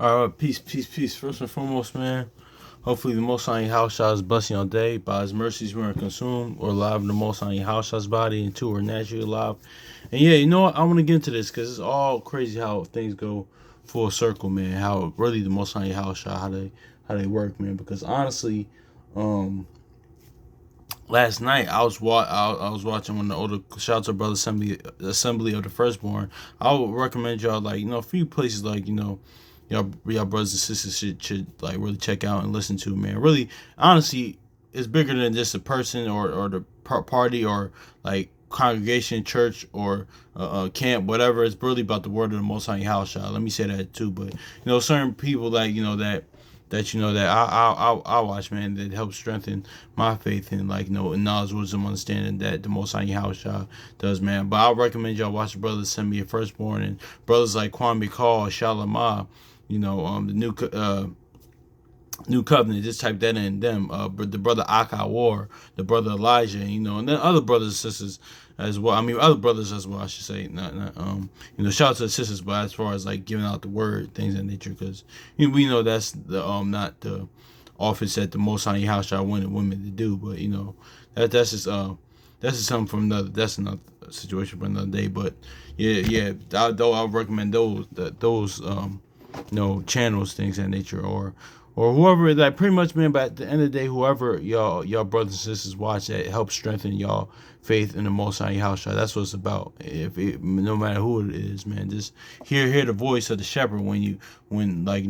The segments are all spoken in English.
All right, peace, peace, peace. First and foremost, man. Hopefully, the Most High house shall is blessing your day. By His mercies, we are consumed or alive in the Most High house shall's body, and two are naturally alive. And yeah, you know what? I want to get into this because it's all crazy how things go full circle, man. How really the Most High house shall how they work, man. Because honestly, um, last night I was watching one of the older shout out to Brother Assembly of the Firstborn. I would recommend y'all like a few places like y'all brothers and sisters should like really check out and listen to, man. Really, honestly, it's bigger than just a person or the party or like congregation, church or camp, whatever. It's really about the word of the Most High house, y'all. Let me say that too. But certain people like that I watch, man, that helps strengthen my faith in like in knowledge, wisdom, understanding that the Most High house y'all does, man. But I recommend y'all watch the brothers Send Me a Firstborn and brothers like Kwame Call, Shalimar, the New Covenant. Just type that in. Them, but the brother Akai War, the brother Elijah, and then other brothers and sisters as well. I mean, other brothers as well. I should say. Not shout out to the sisters, but as far as like giving out the word, things of that nature, because we know that's the not the office that the Most High House y'all wanted women to do, but that's just something from another. That's another situation for another day. But yeah. Though I recommend those channels, things of that nature, or whoever, like pretty much, man. But at the end of the day, whoever y'all brothers and sisters watch that helps strengthen y'all faith in the Most High house, that's what it's about. No matter who it is, man, just hear the voice of the shepherd when like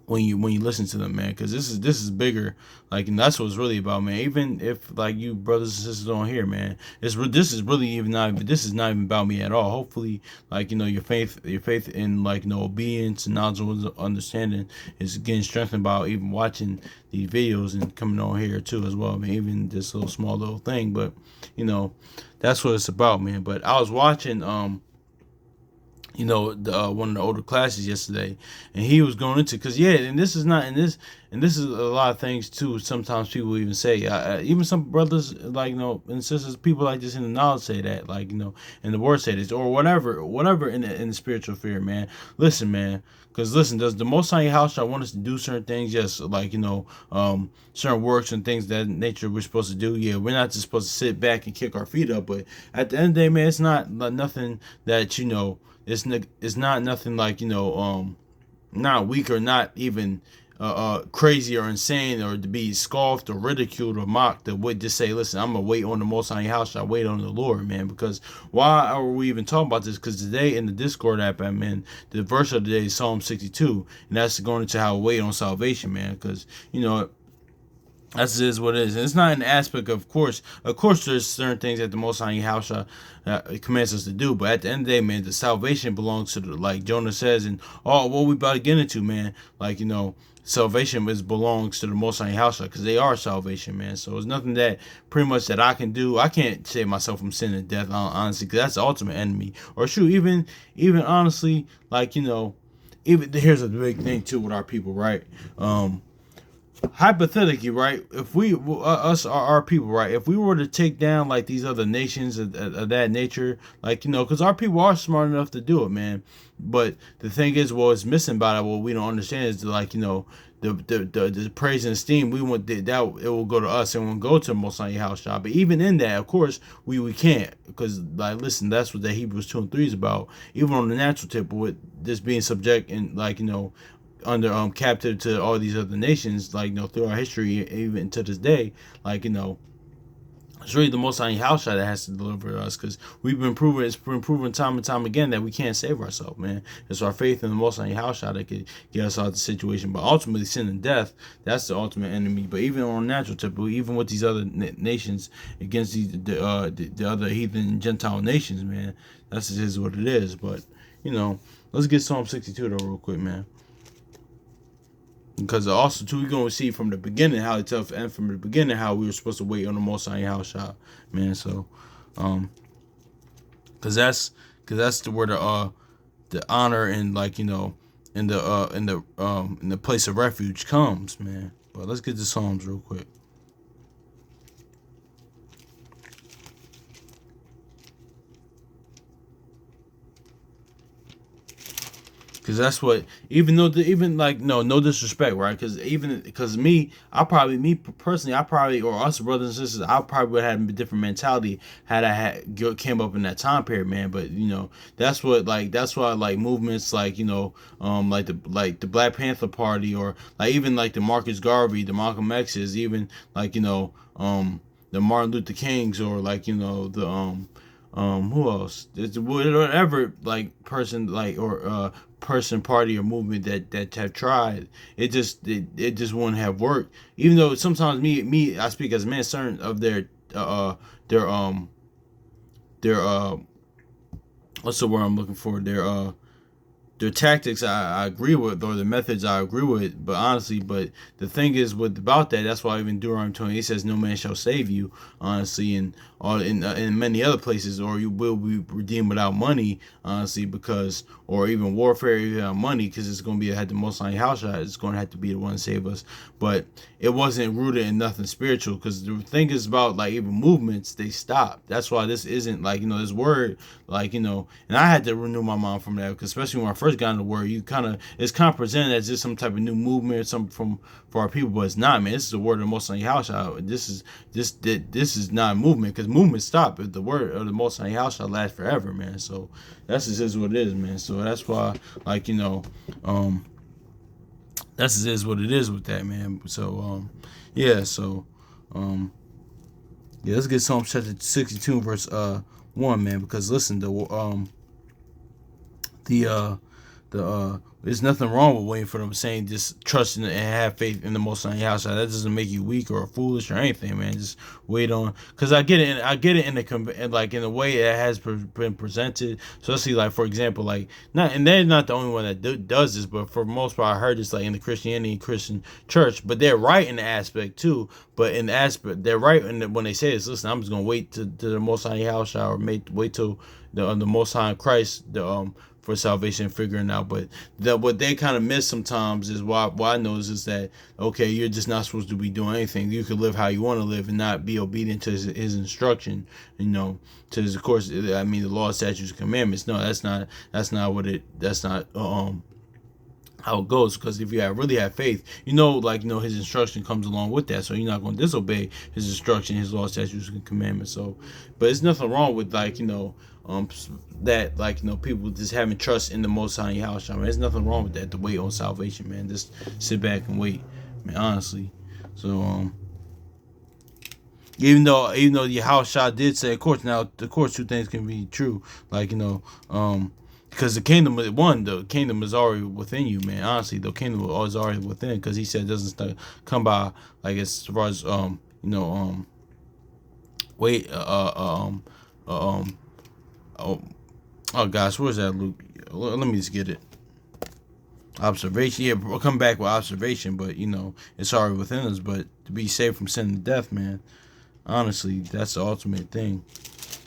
when you listen to them, man, because this is bigger, like, and that's what it's really about, man. Even if like you brothers and sisters don't hear, man, this is really even not even this is not even about me at all. Hopefully, like your faith in like obedience and knowledge and understanding is getting strengthened by even watching these videos and coming on here too as well, man. Even this little thing, but that's what it's about, man. But I was watching one of the older classes yesterday, and he was going into because and this is not and this is a lot of things too. Sometimes people even say, even some brothers like and sisters, people like this in the knowledge say that like and the word say this or whatever in the spiritual fear, man. Listen, man. Because listen, does the Most High house I want us to do certain things? Yes, like certain works and things that nature we're supposed to do. Yeah, we're not just supposed to sit back and kick our feet up. But at the end of the day, man, it's not like nothing that it's not nothing like not weak or not even crazy or insane or to be scoffed or ridiculed or mocked. That would just say, listen, I'm gonna wait on the Most High house. I wait on the Lord, man. Because why are we even talking about this? Because today in the Discord app I'm in, the verse of the day is Psalm 62, and that's going into how we wait on salvation, man. Because that's is what it is. And it's not an aspect of course there's certain things that the Most High house commands us to do, but at the end of the day, man, the salvation belongs to like Jonah says, and what we about to get into, man, like salvation belongs to the Most High house because they are salvation, man. So it's nothing that pretty much that I can do. I can't save myself from sin and death, honestly, because that's the ultimate enemy. Or shoot, even honestly, like even here's a big thing too with our people, right? Hypothetically, right, if we us are our people, right, if we were to take down like these other nations of that nature, like because our people are smart enough to do it, man. But the thing is, it's missing about it, what we don't understand is like the praise and esteem we want that it will go to us and won't go to Most High house shop. But even in that, of course, we can't, because like listen, that's what the Hebrews 2 and 3 is about. Even on the natural tip, with this being subject and like under captive to all these other nations, like through our history, even to this day, like it's really the Most High house that has to deliver us, because it's been proven time and time again that we can't save ourselves, man. It's our faith in the Most High house that could get us out of the situation. But ultimately, sin and death, that's the ultimate enemy. But even on natural tip, even with these other nations against the other heathen Gentile nations, man, that's just what it is. But let's get Psalm 62 though real quick, man. Because also too, we're gonna see from the beginning how it's tough, and from the beginning how we were supposed to wait on the Most High house shop, man. So, cause that's the where the honor and like in the place of refuge comes, man. But let's get to Psalms real quick. Cause that's what, even though even like no disrespect, right? Cause even because me personally, I probably, or us brothers and sisters, I probably would have had a different mentality had I came up in that time period, man. But that's what, like, that's why, like, movements like, like the Black Panther Party, or like even like the Marcus Garvey, the Malcolm X's, even like the Martin Luther Kings, or like the who else? It's whatever, like, person, like, or person, party, or movement that have tried. It just wouldn't have worked. Even though sometimes I speak as a man, certain of their their what's the word I'm looking for? Their tactics I agree with, or the methods I agree with, but honestly, but the thing is with about that, that's why even Deuteronomy 28 says, "No man shall save you," honestly, and all in many other places, or you will be redeemed without money, honestly, because, or even warfare without money, because it's going to be had the Most High Yahushua, it's going to have to be the one to save us. But it wasn't rooted in nothing spiritual, because the thing is about, like, even movements, they stop. That's why this isn't like, this word, like, and I had to renew my mind from that, because especially when I first got in the word, it's kind of presented as just some type of new movement or something for our people, but it's not, man. This is the word of the Most High Yahushua. This is not a movement, because movements stop if the word of the Most High Yahushua lasts forever, man. So that's just what it is, man. So that's why, like, that's just is what it is with that, man. So yeah, so yeah, let's get Psalm chapter 62 verse 1, man, because listen, there's nothing wrong with waiting for them, saying just trust and have faith in the Most High Yahshua. That doesn't make you weak or foolish or anything, man. Just wait on, because I get it. I get it in the way it has been presented. So let's see, like, for example, like, not, and they're not the only one that does this, but for the most part, I heard this, like, in the Christianity and Christian church. But they're right in the aspect too. But in the aspect, they're right when they say this. Listen, I'm just gonna wait to the Most High Yahshua, or wait till the Most High Christ, for salvation, figuring out. But what they kind of miss sometimes is why I notice is that, okay, you're just not supposed to be doing anything. You could live how you want to live and not be obedient to his instruction, to his, of course, I mean, the law, statutes, and commandments. No, that's not how it goes. Because if you really have faith, his instruction comes along with that, so you're not going to disobey his instruction, his law, statutes, and commandments. So, but there's nothing wrong with, like, that, like, people just having trust in the Most High Yahushua, man. There's nothing wrong with that, to wait on salvation, man. Just sit back and wait, man, honestly. So even though Yahushua did say, of course, two things can be true, like, because the kingdom is already within you, man. Honestly, the kingdom is already within, because he said it doesn't come by, like, as far as wait oh gosh, where's that, Luke? Let me just get it. Observation, yeah, we'll come back with observation, but it's already within us. But to be saved from sin and death, man, honestly, that's the ultimate thing.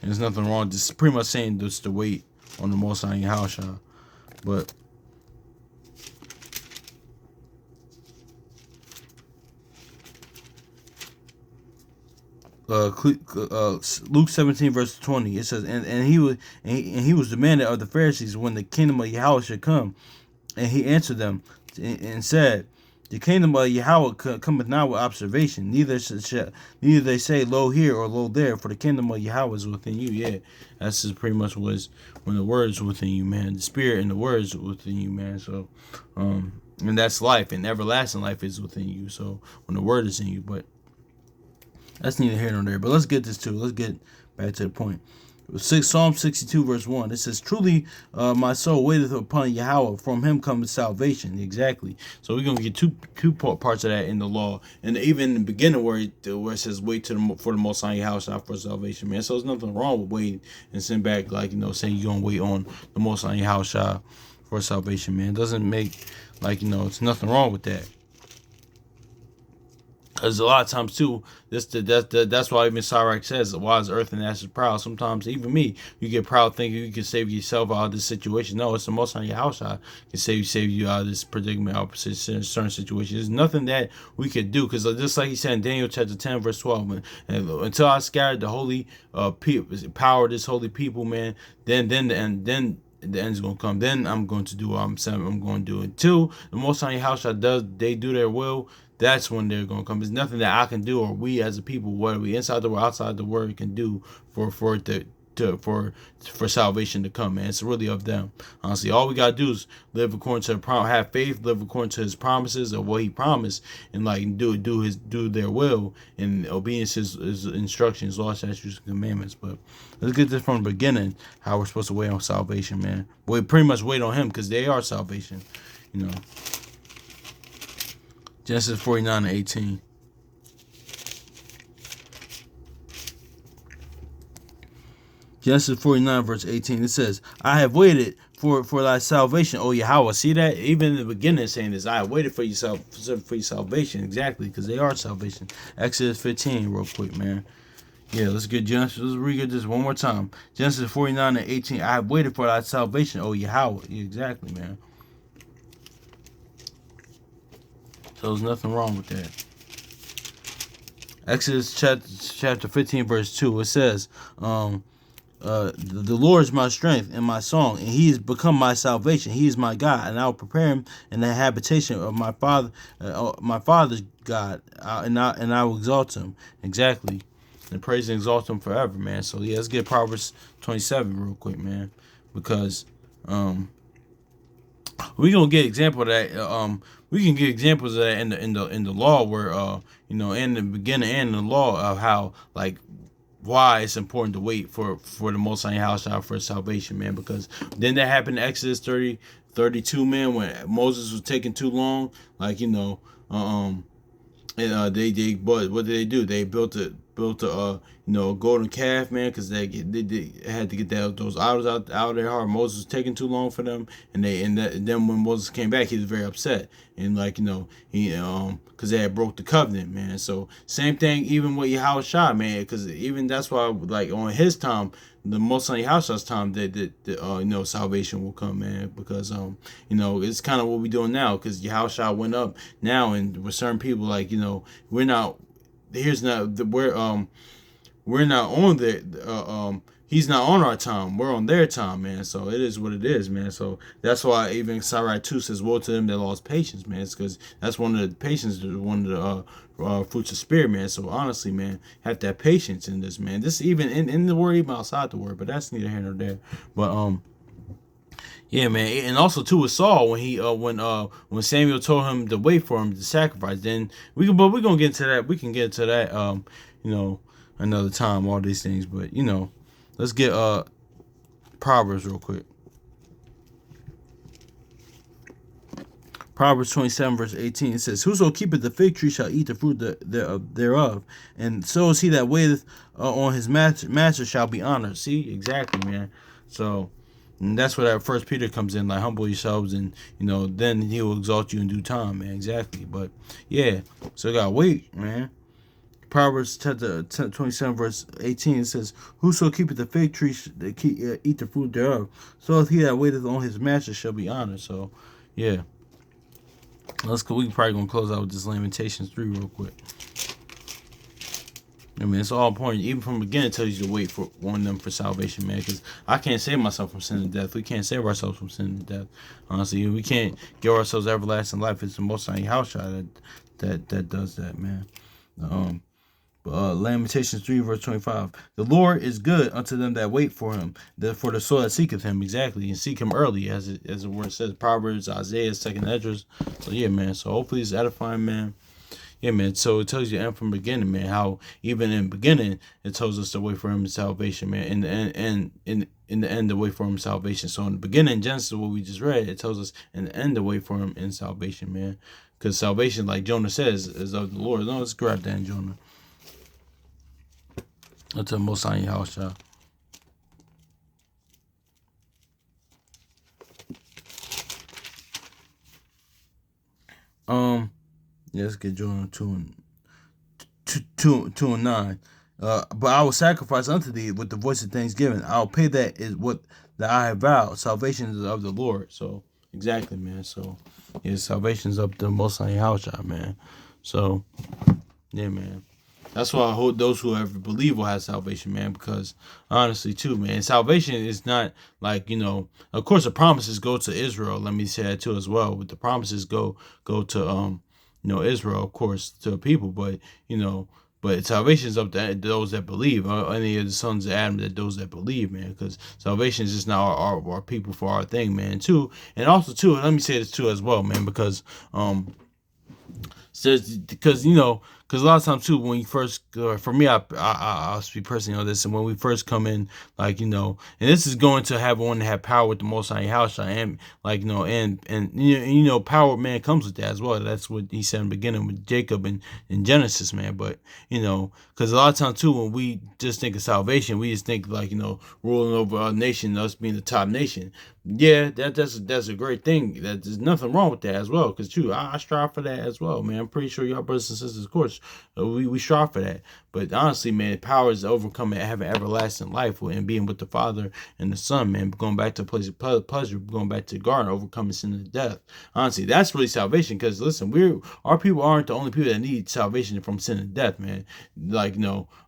And there's nothing wrong, just pretty much saying just to wait on the Most High Yahushua. But Luke 17 verse 20, it says, and he was demanded of the Pharisees when the kingdom of Yahweh should come, and he answered them and said, the kingdom of Yahweh cometh not with observation, neither they say, lo here or lo there, for the kingdom of Yahweh is within you. Yeah, that's just pretty much was when the word is within you, man. The spirit and the word is within you, man. So and that's life, and everlasting life is within you. So when the word is in you, but that's neither here nor there. But let's get back to the point. Psalm 62 verse 1. It says, truly my soul waiteth upon Yahweh, from him cometh salvation. Exactly. So we're going to get two parts of that in the law. And even in the beginning where it says wait for the Most High Yahweh for salvation, man. So there's nothing wrong with waiting and sitting back, like, saying you're going to wait on the Most High Yahweh for salvation, man. It doesn't make, like, it's nothing wrong with that. Because a lot of times too, that's why even Sirach says, "Why is earth and ashes proud?" Sometimes even me, you get proud thinking you can save yourself out of this situation. No, it's the Most High Yahweh can save you out of this predicament, out of certain situation. There's nothing that we could do, because just like he said in Daniel chapter 10 verse 12, until I scattered the holy power of this holy people, man, then the end's gonna come. Then I'm going to do what I'm saying I'm going to do. Until the Most High House does they do their will, that's when they're gonna come. There's nothing that I can do or we as a people, whether we inside the word, outside the word, can do for it for salvation to come, man. It's really of them. Honestly, all we gotta do is live according to have faith, live according to his promises of what he promised, and like do their will and obedience his instructions, laws, statutes, and commandments. But let's get this from the beginning, how we're supposed to wait on salvation, man. We pretty much wait on him because they are salvation, you know. Genesis 49:18. Genesis 49 verse 18. It says, I have waited for thy salvation, O Yahweh. See that? Even in the beginning saying this, I have waited for your salvation. Exactly, because they are salvation. Exodus 15 real quick, man. Yeah, let's get Genesis. Let's read this one more time. Genesis 49:18. I have waited for thy salvation, O Yahweh. Exactly, man. So there's nothing wrong with that. Exodus chapter 15 verse 2. It says, the Lord is my strength and my song, and he has become my salvation. He is my God, and I will prepare him in the habitation of my father's God, and I will exalt him. Exactly, and praise and exalt him forever, man. So yeah, let's get Proverbs 27 real quick, man, because we're gonna get example of that. We can get examples of that in the law where in the beginning and the law of how like why it's important to wait for the Most High House for salvation, man. Because then that happened in Exodus 32, man, when Moses was taking too long. Like but what did they do? They built a golden calf, man, because they had to get those idols out of their heart. Moses was taking too long for them, and then when Moses came back, he was very upset, and because they had broke the covenant, man. So same thing even with Yahushua, man, because even that's why like on his time, the Most High Yahushua's time, that salvation will come, man, because it's kind of what we're doing now, because Yahushua went up now, and with certain people, like we're not. Here's not the we're not on the he's not on our time. We're on their time, man. So it is what it is, man. So that's why even Sarai 2 says, woe to them that lost patience, man. It's because that's one of the patience, one of the fruits of spirit, man. So honestly, man, have to have patience in this, man. This even in the word, even outside the word, but that's neither here nor there. But yeah, man, and also too with Saul when Samuel told him to wait for him to sacrifice. Then we're gonna get into that. We can get into that another time. All these things, but let's get Proverbs real quick. Proverbs 27 verse 18. It says, whoso keepeth the fig tree shall eat the fruit thereof, and so is he that waiteth on his master shall be honored. See, exactly, man. So. And that's where that First Peter comes in, like humble yourselves, and then he will exalt you in due time, man. Exactly. But yeah, so you gotta wait, man. Proverbs chapter 27 verse 18 says, whoso keepeth the fig tree eat the fruit thereof, so is he that waiteth on his master shall be honored. So yeah, let's go. We probably gonna close out with this Lamentations 3 real quick. I mean, it's all important. Even from the beginning, it tells you to wait for one of them for salvation, man. Because I can't save myself from sin and death. We can't save ourselves from sin and death. Honestly, we can't give ourselves everlasting life. It's the Most High Yahushua that does that, man. Lamentations 3 verse 25. The Lord is good unto them that wait for him, for the soul that seeketh him. Exactly, and seek him early, as the word says. Proverbs, Isaiah, 2nd Esdras. So yeah, man. So hopefully it's edifying, man. Yeah, man. So it tells you and from the beginning, man, how even in the beginning it tells us to wait for him in salvation, man. In the end to wait for him in salvation. So in the beginning, Genesis, what we just read, it tells us in the end to wait for him in salvation, man. Because salvation, like Jonah says, is of the Lord. No, let's grab that in Jonah. Until Most High Yahushua. Yeah, let's get Jonah 2 and 9. But I will sacrifice unto thee with the voice of thanksgiving. I'll pay that I have vowed. Salvation is of the Lord. So exactly, man. So yeah, salvation is up to the Most High Yahushua, man. So yeah, man. That's why I hope those who ever believe will have salvation, man. Because honestly, too, man, salvation is not like, Of course, the promises go to Israel. Let me say that too as well. But the promises go to Israel, of course, to the people. But you know, but salvation is up to those that believe. Any of the sons of Adam, that those that believe, man. Because salvation is just not our people for our thing, man. Too, and also too. And let me say this too as well, man. Because says because because a lot of times too when you first for me I'll speak personally on this, and when we first come in, and this is going to have one to have power with the Most High house, and and power, man, comes with that as well. That's what he said in the beginning with Jacob and in Genesis, man. But because a lot of times too when we just think of salvation, we just think like ruling over our nation, us being the top nation. Yeah, that's a great thing. There's nothing wrong with that as well. Because too, I strive for that as well, man. I'm pretty sure y'all brothers and sisters, of course, we strive for that. But honestly, man, power is overcoming and having everlasting life and being with the Father and the Son, man. Going back to a place of pleasure, going back to the garden, overcoming sin and death. Honestly, that's really salvation. Because listen, our people aren't the only people that need salvation from sin and death, man. Like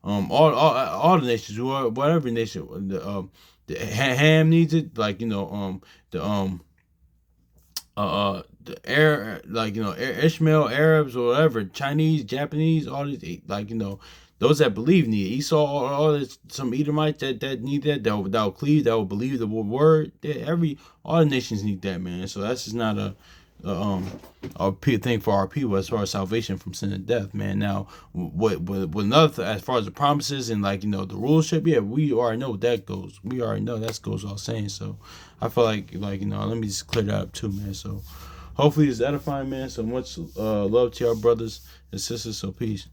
all the nations, whatever nation, the Ham needs it, like the air, like Ishmael, Arabs, or whatever, Chinese, Japanese, all these, like those that believe need it. Esau, all this, some Edomites that need that will cleave, that will believe the word. All the nations need that, man. So that's just not a thing for our people as far as salvation from sin and death, man. Now, what another as far as the promises and the rulership, yeah, we already know what that goes. We already know that goes all saying. So I feel like let me just clear that up too, man. So hopefully it's edifying, man. So much love to our brothers and sisters. So peace.